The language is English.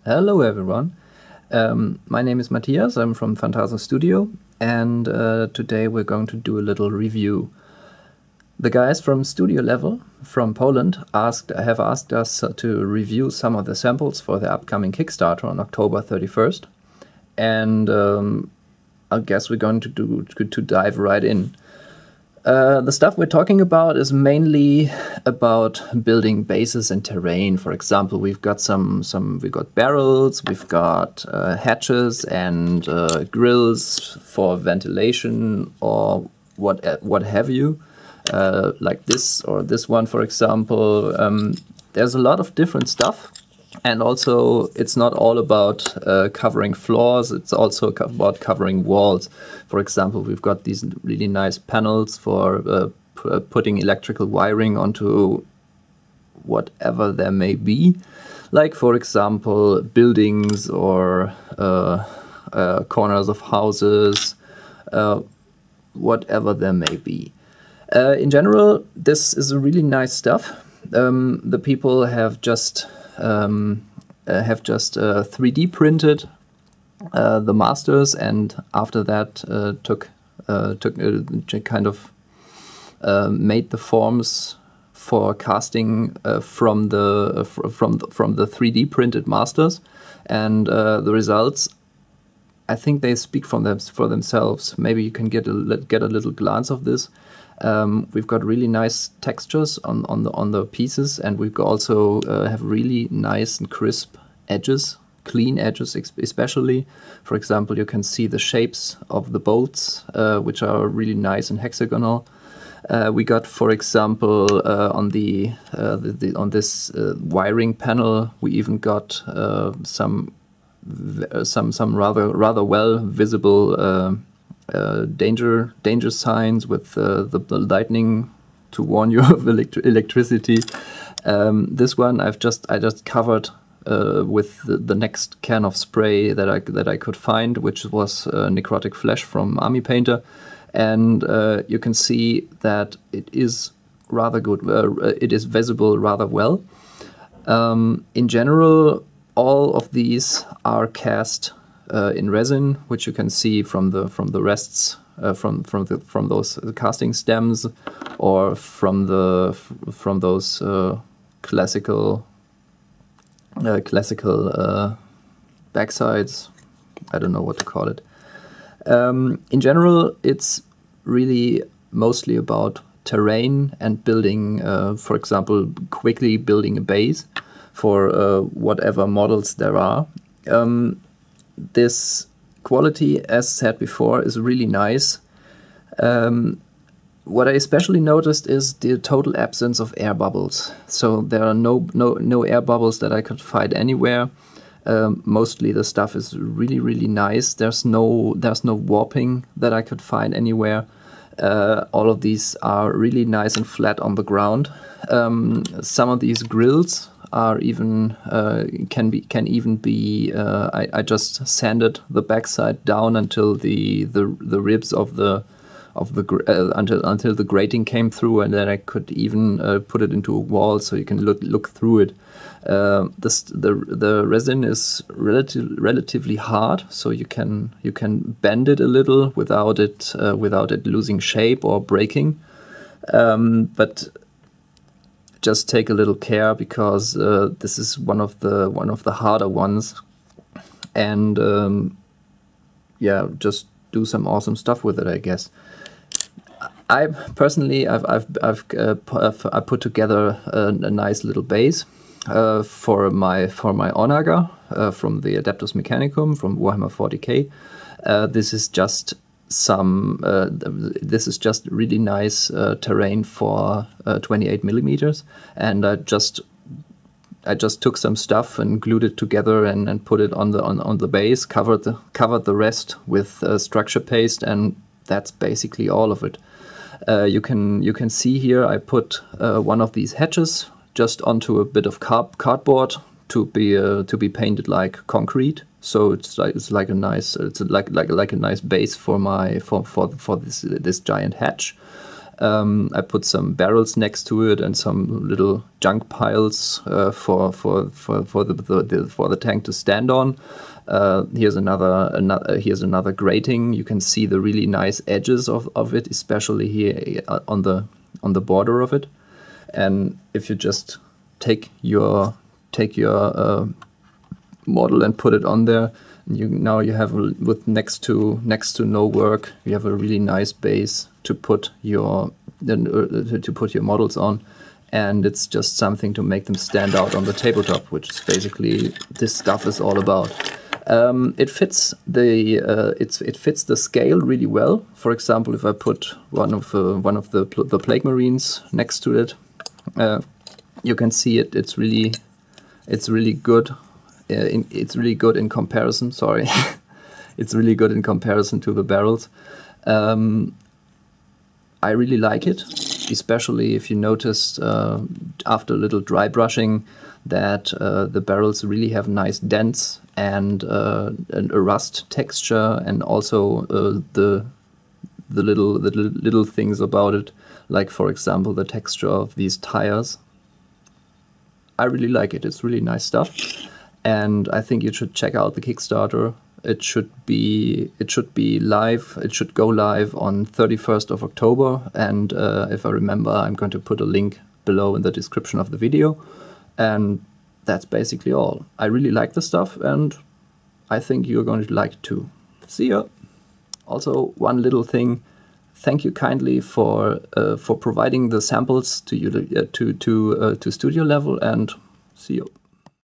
Hello everyone, my name is Matthias, I'm from Phantasos Studio, and today we're going to do a little review. The guys from Studiolevel from Poland have asked us to review some of the samples for the upcoming Kickstarter on October 31st, and I guess we're going to dive right in. The stuff we're talking about is mainly about building bases and terrain. For example, we've got we've got barrels, we've got hatches and grills for ventilation or what have you, like this or this one, for example. There's a lot of different stuff. And also, it's not all about covering floors, it's also about covering walls. For example, we've got these really nice panels for putting electrical wiring onto whatever there may be. Like, for example, buildings or corners of houses, whatever there may be. In general, this is a really nice stuff. The people have just 3D printed the masters, and after that made the forms for casting from the 3D printed masters, and the results, I think they speak for themselves. Maybe you can get a little glance of this. We've got really nice textures on the pieces, and we've also have really nice and crisp edges, clean edges especially. For example, you can see the shapes of the bolts, which are really nice and hexagonal. We got, for example, on this wiring panel, we even got some rather well visible danger signs with the lightning to warn you of electricity. This one I just covered with the next can of spray that I could find, which was necrotic flesh from Army Painter, and you can see that it is rather good. It is visible rather well. In general, all of these are cast in resin, which you can see from the rests from those casting stems, or from those classical backsides. I don't know what to call it. In general, it's really mostly about terrain and building. For example, quickly building a base for whatever models there are. This quality, as said before, is really nice. What I especially noticed is the total absence of air bubbles. So there are no air bubbles that I could find anywhere. Mostly the stuff is really nice. There's no warping that I could find anywhere. All of these are really nice and flat on the ground. Some of these grills are even can even be. I just sanded the backside down until the ribs of the until the grating came through, and then I could even put it into a wall so you can look through it. The resin is relatively hard, so you can bend it a little without it losing shape or breaking, but just take a little care, because this is one of the harder ones, and yeah, just do some awesome stuff with it, I guess. I personally, I've put together a nice little base for my Onaga from the Adeptus Mechanicum from Warhammer 40k. This is just really nice terrain for 28 millimeters, and I just took some stuff and glued it together and put it on the base, covered the rest with structure paste, and that's basically all of it. You can see here I put one of these hatches just onto a bit of cardboard to be painted like concrete. So it's like a nice base for this giant hatch. I put some barrels next to it and some little junk piles for the tank to stand on. Here's another grating. You can see the really nice edges of it, especially here on the border of it. And if you just take your model and put it on there, now you have with next to no work, you have a really nice base to put your models on, and it's just something to make them stand out on the tabletop, which is basically this stuff is all about. It fits the scale really well. For example, if I put one of the Plague Marines next to it, you can see it. It's really good. It's really good in comparison. Sorry, it's really good in comparison to the barrels. I really like it, especially if you noticed after a little dry brushing that the barrels really have nice dents and a rust texture, and also the little things about it, like for example the texture of these tires. I really like it. It's really nice stuff, and I think you should check out the Kickstarter. It should be live. It should go live on 31st of October, and if I remember, I'm going to put a link below in the description of the video. And that's basically all. I really like the stuff, and I think you're going to like it too. See ya. Also, one little thing. Thank you kindly for providing the samples to Studiolevel, and see you.